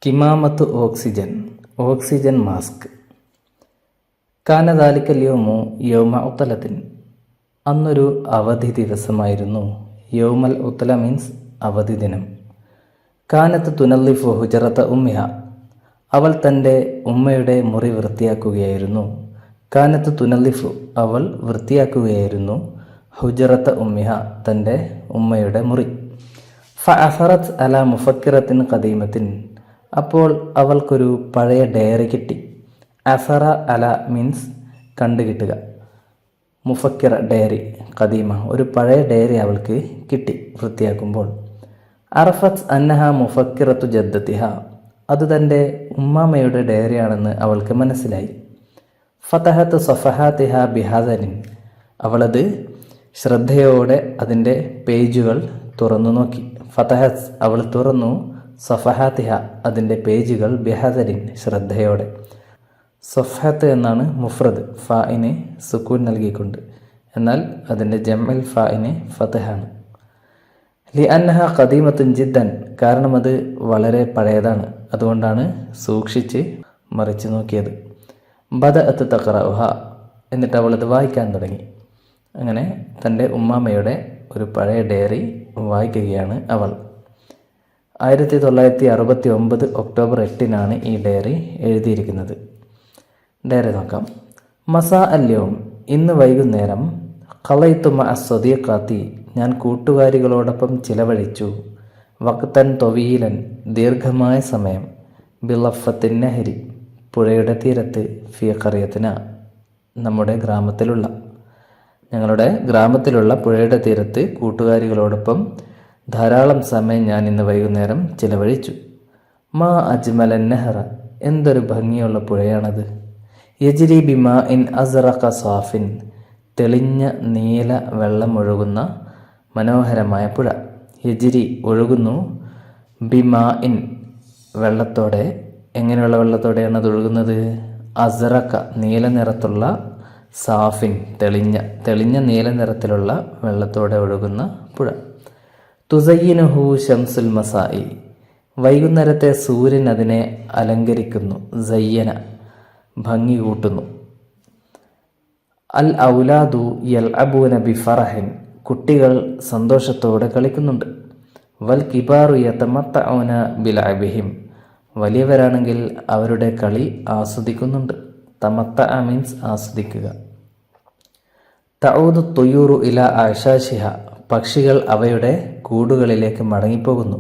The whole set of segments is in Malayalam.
കിമാമത്ത് ഓക്സിജൻ മാസ്ക്. കാന ദാലിക്കൽ യൗമു യൗമ ഉത്തലത്തിൻ. അന്നൊരു അവധി ദിവസമായിരുന്നു. യൗമൽ ഉത്തല മീൻസ് അവധി ദിനം. കാനത്ത് തുനല്ലിഫു ഹുജറത്ത ഉമ്മിഹ. അവൾ തൻ്റെ ഉമ്മയുടെ മുറി വൃത്തിയാക്കുകയായിരുന്നു. കാനത്ത് തുനല്ലിഫു. അവൾ വൃത്തിയാക്കുകയായിരുന്നു. ഹുജറത്ത ഉമ്മിഹ. തൻ്റെ ഉമ്മയുടെ മുറി. ഫഅസറത്ത് അല മുഫക്കിറത്തിൻ ഖദീമത്തിൻ. അപ്പോൾ അവൾക്കൊരു പഴയ ഡയറി കിട്ടി. അസറ അല മീൻസ് കണ്ടുകിട്ടുക. മുഫക്കിറ ഡയറി, ഖദീമ ഒരു പഴയ ഡയറി അവൾക്ക് കിട്ടി വൃത്തിയാക്കുമ്പോൾ. അറഫത്ത് അന്നഹ മുഫക്കിറത്തു ജദ്ദത്തിഹ. അത് തൻ്റെ ഉമ്മാമയുടെ ഡയറിയാണെന്ന് അവൾക്ക് മനസ്സിലായി. ഫതഹത്ത് സഫഹാത്തിഹ ബിഹാദനിൻ. അവളത് ശ്രദ്ധയോടെ അതിൻ്റെ പേജുകൾ തുറന്നു നോക്കി. ഫതഹത്ത് അവൾ തുറന്നു. സഫഹാത്തിഹ അതിൻ്റെ പേജുകൾ ബിഹദരിൻ ശ്രദ്ധയോടെ. സഫഹത്ത് എന്നാണ് മുഫ്രദ്, ഫായിന് സുക്കൂൻ നൽകിക്കൊണ്ട്. എന്നാൽ അതിൻ്റെ ജംഇൽ ഫായിന് ഫതഹാണ്. ലി അന്നഹ ഖദീമത്തുൻ ജിദ്ദൻ. കാരണം അത് വളരെ പഴയതാണ്, അതുകൊണ്ടാണ് സൂക്ഷിച്ച് മറിച്ച് നോക്കിയത്. ബദഅത്ത് തഖറഉഹ. എന്നിട്ട് അവളത് വായിക്കാൻ തുടങ്ങി. അങ്ങനെ തൻ്റെ ഉമ്മാമയുടെ ഒരു പഴയ ഡയറി വായിക്കുകയാണ് അവൾ. 1969 ഒക്ടോബർ 8 ഈ ഡയറി എഴുതിയിരിക്കുന്നത്. ഡയറി നോക്കാം. മസാ അല്യവും. ഇന്ന് വൈകുന്നേരം. ഖളൈതു മഅ സ്വദീഖാത്തി. ഞാൻ കൂട്ടുകാരികളോടൊപ്പം ചിലവഴിച്ചു. വഖ്തൻ തൊവീലൻ. ദീർഘമായ സമയം. ബിളഫത്തിൻ നഹരി. പുഴയുടെ തീരത്ത്. ഫി ഖറിയത്തിന. ഞങ്ങളുടെ ഗ്രാമത്തിലുള്ള പുഴയുടെ തീരത്ത് കൂട്ടുകാരികളോടൊപ്പം ധാരാളം സമയം ഞാൻ ഇന്ന് വൈകുന്നേരം ചിലവഴിച്ചു. മാ അജ്മലൻ നെഹ്റ. എന്തൊരു ഭംഗിയുള്ള പുഴയാണത്. യജ്രി ബിമാ ഇൻ അസ്റഖ സാഫിൻ. തെളിഞ്ഞ നീല വെള്ളം ഒഴുകുന്ന മനോഹരമായ പുഴ. യജ്രി ഒഴുകുന്നു. ബിമാ ഇൻ വെള്ളത്തോടെ. എങ്ങനെയുള്ള വെള്ളത്തോടെയാണ് അത് ഒഴുകുന്നത്? അസ്റഖ നീല നിറത്തുള്ള, സാഫിൻ തെളിഞ്ഞ നീല നിറത്തിലുള്ള വെള്ളത്തോടെ ഒഴുകുന്ന പുഴ. തുസയ്യിനുഹു ശംസുൽ മസായി. വൈകുന്നേരത്തെ സൂര്യൻ അതിനെ അലങ്കരിക്കുന്നു. സയ്യന ഭംഗി കൂട്ടുന്നു. അൽ ഔലാദു യൽഅബൂന ബിഫറഹിൻ. കുട്ടികൾ സന്തോഷത്തോടെ കളിക്കുന്നുണ്ട്. വൽ കിബാറു യതമത്തഊന ബിലഅബിഹിം. വലിയവരാണെങ്കിൽ അവരുടെ കളി ആസ്വദിക്കുന്നുണ്ട്. തമത്തഅ മീൻസ് ആസ്വദിക്കുക. തഊദു തുയൂറു ഇല അഅശാശിഹ. പക്ഷികൾ അവയുടെ കൂടുകളിലേക്ക് മടങ്ങിപ്പോകുന്നു.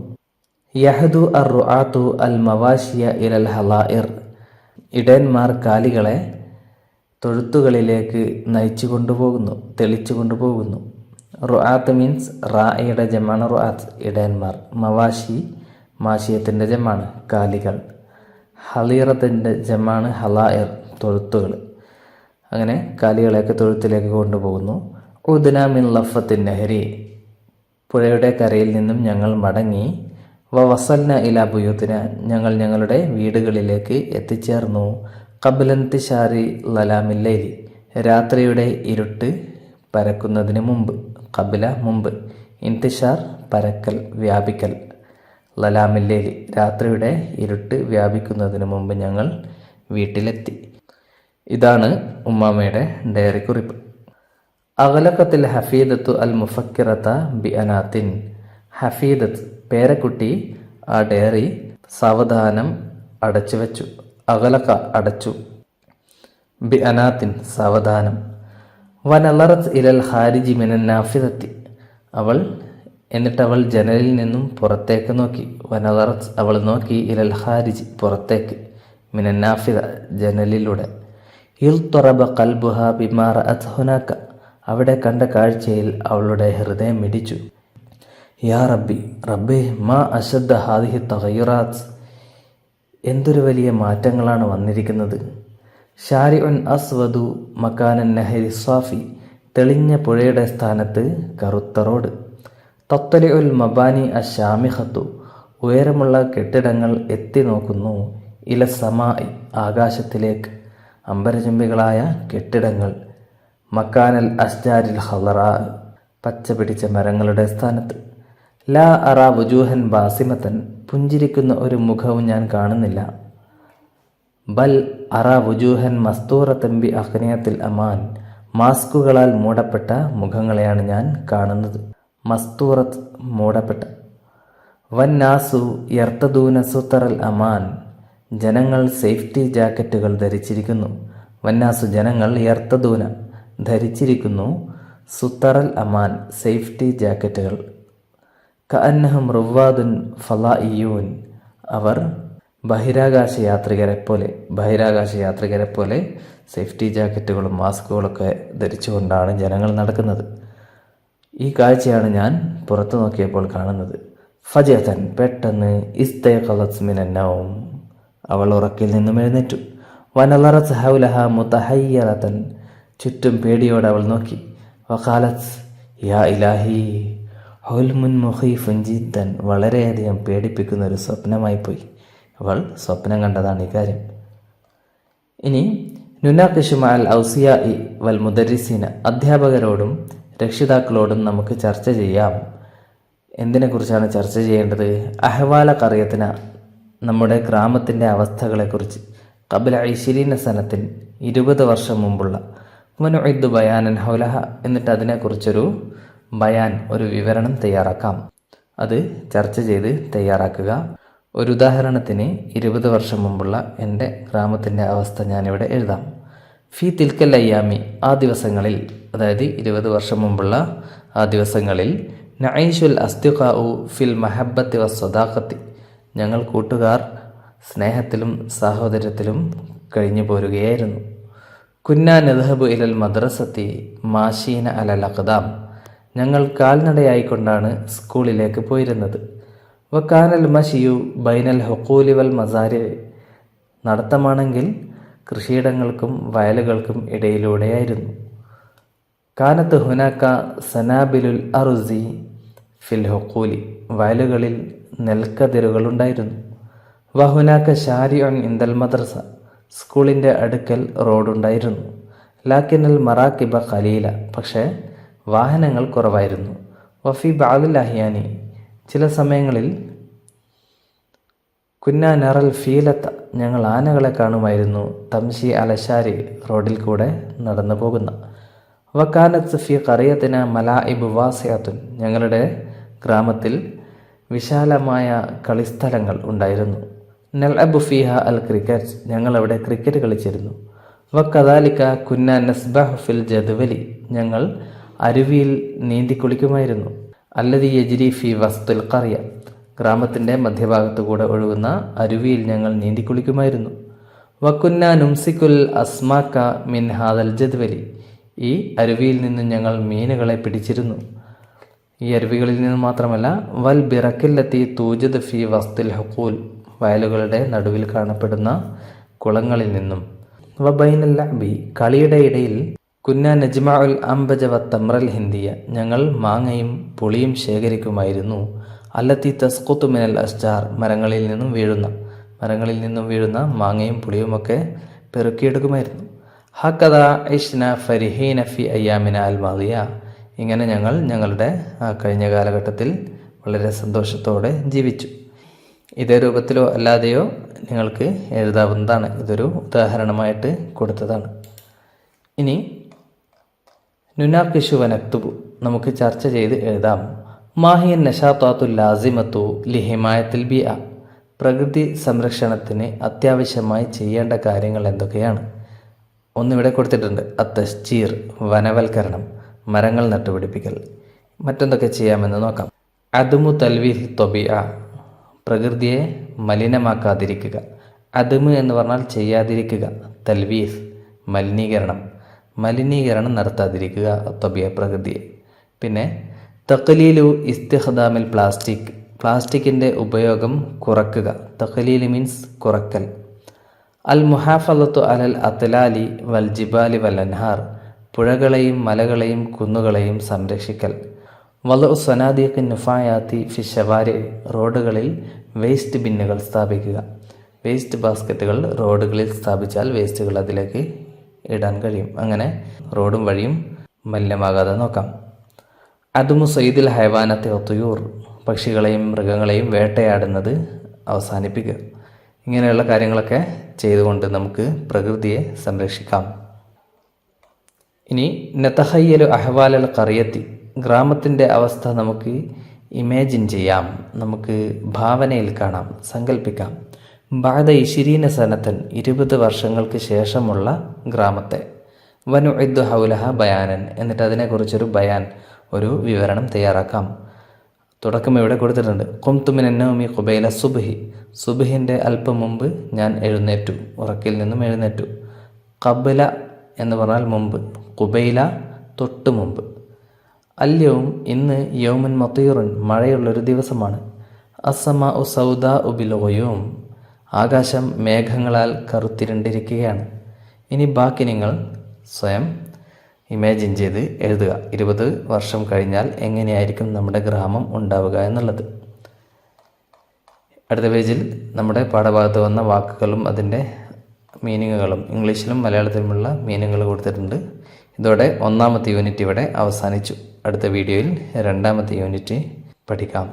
യഹദു അർ റുആത്തു അൽ മവാഷിയ ഇലൽ ഹലായിർ. ഇടയന്മാർ കാലികളെ തൊഴുത്തുകളിലേക്ക് നയിച്ചു കൊണ്ടുപോകുന്നു, തെളിച്ചു കൊണ്ടുപോകുന്നു. റുആത്ത് മീൻസ് റായിയുടെ ജമാണ് റുആത്ത്, ഇടയന്മാർ. മവാഷി മാഷിയത്തിൻ്റെ ജമാണ് കാലികൾ. ഹലീറത്തിൻ്റെ ജമാണ് ഹലായിർ, തൊഴുത്തുകൾ. അങ്ങനെ കാലികളെയൊക്കെ തൊഴുത്തിലേക്ക് കൊണ്ടുപോകുന്നു. ഉദ്ന മിൻ ലഫത്തിൻ നഹരി. പുഴയുടെ കരയിൽ നിന്നും ഞങ്ങൾ മടങ്ങി. വസൽന ഇലാ ബുയൂത്തിന. ഞങ്ങൾ ഞങ്ങളുടെ വീടുകളിലേക്ക് എത്തിച്ചേർന്നു. ഖബ്ലന്തിശാരി ലലാമില്ലൈലി. രാത്രിയുടെ ഇരുട്ട് പരക്കുന്നതിന് മുമ്പ്. ഖബ്ല മുമ്പ്, ഇന്തിഷാർ പരക്കൽ, വ്യാപിക്കൽ. ലലാമില്ലൈലി രാത്രിയുടെ ഇരുട്ട് വ്യാപിക്കുന്നതിന് മുമ്പ് ഞങ്ങൾ വീട്ടിലെത്തി. ഇതാണ് ഉമ്മാമയുടെ ഡയറി കുറിപ്പ്. അഗ്ലഖത്തിൽ ഹഫീദത്തു അൽ മുഫക്കിറത ബി അനാത്തിൻ. ഹഫീദത്ത് പേരക്കുട്ടി ആ ഡയറി സാവധാനം അടച്ചു വെച്ചു. അഗ്ലഖ അടച്ചു. ബി അനാത്തിൻ സാവധാനം. വനലറത്ത് ഇലൽ ഖാരിജി മിനൻ നാഫിദത്തി. എന്നിട്ടവൾ ജനലിൽ നിന്നും പുറത്തേക്ക് നോക്കി. വനലറത്ത് അവൾ നോക്കി. ഇലൽ ഖാരിജി പുറത്തേക്ക്. മിനൻ നാഫിദ ജനലിലൂടെ. ഇൽതറബ ഖൽബുഹ ബിമാ റഅത് ഹുനാക. അവിടെ കണ്ട കാഴ്ചയിൽ അവളുടെ ഹൃദയം മിടിച്ചു. യാ റബ്ബേ മാ അശദ്ദ ഹാദിഹി തഗയ്യുറാത്ത്. എന്തൊരു വലിയ മാറ്റങ്ങളാണ് വന്നിരിക്കുന്നത്. ഷാരിഉൻ അസ്വദു മക്കാനൻ നഹരി സ്വാഫി. തെളിഞ്ഞ പുഴയുടെ സ്ഥാനത്ത് കറുത്ത റോഡ്. തത്വലിഉൽ മബാനി അശാമിഖത്തു. ഉയരമുള്ള കെട്ടിടങ്ങൾ എത്തി നോക്കുന്നു. ഇല സമായി ആകാശത്തിലേക്ക്. അമ്പരചുംബികളായ കെട്ടിടങ്ങൾ. മക്കാനൽ അസ്ജാരിൽ ഹളറ. പച്ച പിടിച്ച മരങ്ങളുടെ സ്ഥാനത്ത്. ലാ അറ വുജൂഹൻ ബാസിമത്തൻ, പുഞ്ചിരിക്കുന്ന ഒരു മുഖവും ഞാൻ കാണുന്നില്ല. ബൽ അറ വുജൂഹൻ മസ്തൂറത്തൻ ബി അഖ്നിയത്തിൽ അമാൻ, മാസ്കുകളാൽ മൂടപ്പെട്ട മുഖങ്ങളെയാണ് ഞാൻ കാണുന്നത്. മസ്തൂറത്ത്, മൂടപ്പെട്ട. വന്നാസു യർത്തദൂന സുത്തറൽ അമാൻ, ജനങ്ങൾ സേഫ്റ്റി ജാക്കറ്റുകൾ ധരിച്ചിരിക്കുന്നു. വന്നാസു, ജനങ്ങൾ യർത്തദൂന, ധരിച്ചിരിക്കുന്നു, സുത്തറൽ അമാൻ, സേഫ്റ്റി ജാക്കറ്റുകൾ. കഅന്നഹും റുവാദുൻ ഫളാഇയൂൻ, അവർ ബഹിരാകാശ യാത്രികരെ പോലെ സേഫ്റ്റി ജാക്കറ്റുകളും മാസ്കുകളൊക്കെ ധരിച്ചുകൊണ്ടാണ് ജനങ്ങൾ നടക്കുന്നത്. ഈ കാഴ്ചയാണ് ഞാൻ പുറത്തു നോക്കിയപ്പോൾ കാണുന്നത്. ഫജഅതൻ, പെട്ടെന്ന്, ഇസ്തയഖലത് മിനൻ നൗം, അവൾ ഉറക്കിൽ നിന്നും എഴുന്നേറ്റു. വനളറത് ഹൗലഹ മുതഹയ്യറതൻ, ചുറ്റും പേടിയോടെ അവൾ നോക്കി. വഖാലത് യാ ഇലാഹി ഹുൽമുൻ മുഖീഫുൻ ജിദ്ദൻ, വളരെയധികം പേടിപ്പിക്കുന്ന ഒരു സ്വപ്നമായി പോയി. അവൾ സ്വപ്നം കണ്ടതാണ് ഈ കാര്യം. ഇനി നുനാഖിഷു മഅൽ ഔസിയാഇ വൽ മുദരിസീന, അധ്യാപകരോടും രക്ഷിതാക്കളോടും നമുക്ക് ചർച്ച ചെയ്യാം. എന്തിനെക്കുറിച്ചാണ് ചർച്ച ചെയ്യേണ്ടത്? അഹ്വാല ഖറിയത്തിന, നമ്മുടെ ഗ്രാമത്തിൻ്റെ അവസ്ഥകളെക്കുറിച്ച്. ഖബ്ല 20 സനത്തിൻ, 20 വർഷം മുമ്പുള്ള. വനുഇദ്ദു ബയാനൻ ഹൗലഹ, എന്നിട്ട് അതിനെക്കുറിച്ചൊരു ബയാൻ, ഒരു വിവരണം തയ്യാറാക്കാം. അത് ചർച്ച ചെയ്ത് തയ്യാറാക്കുക. ഒരു ഉദാഹരണത്തിന് 20 വർഷം മുമ്പുള്ള എൻ്റെ ഗ്രാമത്തിൻ്റെ അവസ്ഥ ഞാനിവിടെ എഴുതാം. ഫി തിൽക്കൽ അയ്യാമി, ആ ദിവസങ്ങളിൽ, അതായത് 20 വർഷം മുമ്പുള്ള ആ ദിവസങ്ങളിൽ, നഈഷുൽ അസ്തിഖാഉ ഫിൽ മഹബ്ബത്തി വസ്സദാഖത്തി, ഞങ്ങൾ കൂട്ടുകാർ സ്നേഹത്തിലും സാഹോദര്യത്തിലും കഴിഞ്ഞു പോരുകയായിരുന്നു. കുന്നാ നദ്ഹബു ഇലൽ മദ്രസത്തി മാശീന അലൽ അഖ്ദാം, ഞങ്ങൾ കാൽനടയായിക്കൊണ്ടാണ് സ്കൂളിലേക്ക് പോയിരുന്നത്. വക്കാനൽ മഷിയു ബൈനൽ ഹുഖൂലി വൽ മസാരി, നടത്തമാണെങ്കിൽ കൃഷിയിടങ്ങൾക്കും വയലുകൾക്കും ഇടയിലൂടെയായിരുന്നു. കാനത്ത് ഹുനാക്ക സനാബിലുൽ അറുസി ഫിൽ ഹുഖൂലി, വയലുകളിൽ നെൽക്കതിരുകളുണ്ടായിരുന്നു. വഹുനാക്ക ഷാരിഉൻ ഇന്ദൽ മദ്രസ, സ്കൂളിൻ്റെ അടുക്കൽ റോഡുണ്ടായിരുന്നു. ലാക്കിനൽ മറാക്കിബ ഖലീല, പക്ഷേ വാഹനങ്ങൾ കുറവായിരുന്നു. വഫി ബഅദിൽ അഹ്യാനി, ചില സമയങ്ങളിൽ, കുന്നാ നറൽ ഫീലത്ത, ഞങ്ങൾ ആനകളെ കാണുമായിരുന്നു. തംഷി അലശാരി, റോഡിൽ കൂടെ നടന്നു പോകുന്ന. വക്കാനത്ത് ഫി ഖറിയത്തിന മലാഇബ് വാസിഅത്തുൻ, ഞങ്ങളുടെ ഗ്രാമത്തിൽ വിശാലമായ കളിസ്ഥലങ്ങൾ ഉണ്ടായിരുന്നു. നൽഅബു ഫീഹ അൽ ക്രിക്കറ്റ്, ഞങ്ങളവിടെ ക്രിക്കറ്റ് കളിച്ചിരുന്നു. വക്കദാലിക കുന്നാ നസ്ബഹു ഫിൽ ജദ്വലി, ഞങ്ങൾ അരുവിയിൽ നീന്തിക്കുളിക്കുമായിരുന്നു. അല്ലദി യജ്രി ഫി വസ്തുൽ ഖറിയ, ഗ്രാമത്തിൻ്റെ മധ്യഭാഗത്തു കൂടെ ഒഴുകുന്ന അരുവിയിൽ ഞങ്ങൾ നീന്തിക്കുളിക്കുമായിരുന്നു. വക്കുന്നാ നുംസിക്കുൽ അസ്മാക്ക മിൻ ഹാദൽ ജദ്വലി, ഈ അരുവിയിൽ നിന്നും ഞങ്ങൾ മീനുകളെ പിടിച്ചിരുന്നു. ഈ അരുവികളിൽ നിന്ന് മാത്രമല്ല, വൽ ബിറക്കില്ലത്തി തൂജദ് ഫി വസ്തുൽ ഹുഖൂൽ, വയലുകളുടെ നടുവിൽ കാണപ്പെടുന്ന കുളങ്ങളിൽ നിന്നും. വബൈനൽ ലഅബി, കളിയുടെ ഇടയിൽ, കുന്നാ നജ്മഉൽ അംബജ വത്തമ്രൽ ഹിന്ദിയ, ഞങ്ങൾ മാങ്ങയും പുളിയും ശേഖരിക്കുമായിരുന്നു. അല്ലത്തി തസ്ഖുതു മിനൽ അസ്ജാർ, മരങ്ങളിൽ നിന്നും വീഴുന്ന മാങ്ങയും പുളിയുമൊക്കെ പെറുക്കിയെടുക്കുമായിരുന്നു. ഹക്കദ ഇഷ്ന ഫരിഹീന ഫി അയ്യാമിന അൽ മാദിയ, ഇങ്ങനെ ഞങ്ങൾ ഞങ്ങളുടെ കഴിഞ്ഞ കാലഘട്ടത്തിൽ വളരെ സന്തോഷത്തോടെ ജീവിച്ചു. ഇതേ രൂപത്തിലോ അല്ലാതെയോ നിങ്ങൾക്ക് എഴുതാവുന്നതാണ്. ഇതൊരു ഉദാഹരണമായിട്ട് കൊടുത്തതാണ്. ഇനി നുനാഖിഷു വനക്തുബു, നമുക്ക് ചർച്ച ചെയ്ത് എഴുതാം. മാഹിയൻ നഷാത്താത്തുൽ ലാസിമത്തു ലിഹിമായത്തിൽ ബിഅ, പ്രകൃതി സംരക്ഷണത്തിന് അത്യാവശ്യമായി ചെയ്യേണ്ട കാര്യങ്ങൾ എന്തൊക്കെയാണ്? ഒന്നിവിടെ കൊടുത്തിട്ടുണ്ട്, അത്തശ്ചീർ, വനവൽക്കരണം, മരങ്ങൾ നട്ടുപിടിപ്പിക്കൽ. മറ്റെന്തൊക്കെ ചെയ്യാമെന്ന് നോക്കാം. അദ്മു തൽവീഹ് ത്വബിഅ, പ്രകൃതിയെ മലിനമാക്കാതിരിക്കുക. അദ്മ് എന്ന് പറഞ്ഞാൽ ചെയ്യാതിരിക്കുക, തൽവീഹ് മലിനീകരണം നടത്താതിരിക്കുക, ത്വബിഅ പ്രകൃതിയെ. പിന്നെ തഖ്ലീലു ഇസ്തിഖ്ദാമിൽ പ്ലാസ്റ്റിക്, പ്ലാസ്റ്റിക്കിൻ്റെ ഉപയോഗം കുറക്കുക. തഖ്ലീൽ മീൻസ് കുറക്കൽ. അൽ മുഹാഫലത്തു അലൽ അത്ലാലി വൽ ജിബാലി വൽ അൻഹാർ, പുഴകളെയും മലകളെയും കുന്നുകളെയും സംരക്ഷിക്കൽ. വലഉ സനാദീഖിൻ നുഫായാത്തി ഫി ഷവാരി, റോഡുകളിൽ വേസ്റ്റ് ബിന്നുകൾ സ്ഥാപിക്കുക. വേസ്റ്റ് ബാസ്ക്കറ്റുകൾ റോഡുകളിൽ സ്ഥാപിച്ചാൽ വേസ്റ്റുകൾ അതിലേക്ക് ഇടാൻ കഴിയും. അങ്ങനെ റോഡും വഴിയും മലിനമാകാതെ നോക്കാം. അദ്മു സയ്യിദുൽ ഹൈവാനത്തെ ഒത്തുയൂർ, പക്ഷികളെയും മൃഗങ്ങളെയും വേട്ടയാടുന്നത് അവസാനിപ്പിക്കുക. ഇങ്ങനെയുള്ള കാര്യങ്ങളൊക്കെ ചെയ്തുകൊണ്ട് നമുക്ക് പ്രകൃതിയെ സംരക്ഷിക്കാം. ഇനി നതഹയ്യലു അഹ്വാലൽ ഖറിയത്തി, ഗ്രാമത്തിൻ്റെ അവസ്ഥ നമുക്ക് ഇമാജിൻ ചെയ്യാം, നമുക്ക് ഭാവനയിൽ കാണാം, സങ്കല്പിക്കാം. ബഅദ 20 സനത്തൻ, 20 വർഷങ്ങൾക്ക് ശേഷമുള്ള ഗ്രാമത്തെ. വനുഇദ്ദു ഹൗലഹ ബയാനൻ, എന്നിട്ട് അതിനെക്കുറിച്ചൊരു ബയാൻ, ഒരു വിവരണം തയ്യാറാക്കാം. തുടക്കം ഇവിടെ കൊടുത്തിട്ടുണ്ട്. ഖുംതു മിനൻ നൗമി ഖുബൈല സുബ്ഹി, സുബ്ഹിൻ്റെ അല്പം മുമ്പ് ഞാൻ എഴുന്നേറ്റു, ഉറക്കിൽ നിന്നും എഴുന്നേറ്റു. ഖബ്ല എന്ന് പറഞ്ഞാൽ മുമ്പ്, ഖുബൈല തൊട്ട് മുമ്പ്. അല്യവും, ഇന്ന് യൗമുൻ മതീറുൻ, മഴയുള്ളൊരു ദിവസമാണ്. അസ്സമാഉ സൗദാഉ ബിൽ ഗുയൂം, ആകാശം മേഘങ്ങളാൽ കറുത്തിരണ്ടിരിക്കുകയാണ്. ഇനി ബാക്കി നിങ്ങൾ സ്വയം ഇമാജിൻ ചെയ്ത് എഴുതുക. 20 വർഷം കഴിഞ്ഞാൽ എങ്ങനെയായിരിക്കും നമ്മുടെ ഗ്രാമം ഉണ്ടാവുക എന്നുള്ളത്. അടുത്ത പേജിൽ നമ്മുടെ പാഠഭാഗത്ത് വന്ന വാക്കുകളും അതിൻ്റെ മീനിങ്ങുകളും ഇംഗ്ലീഷിലും മലയാളത്തിലുമുള്ള മീനിങ്ങുകൾ കൊടുത്തിട്ടുണ്ട്. ഇതോടെ 1ാമത്തെ യൂണിറ്റ് ഇവിടെ അവസാനിച്ചു. അടുത്ത വീഡിയോയിൽ 2ാമത്തെ യൂണിറ്റ് പഠിക്കാം.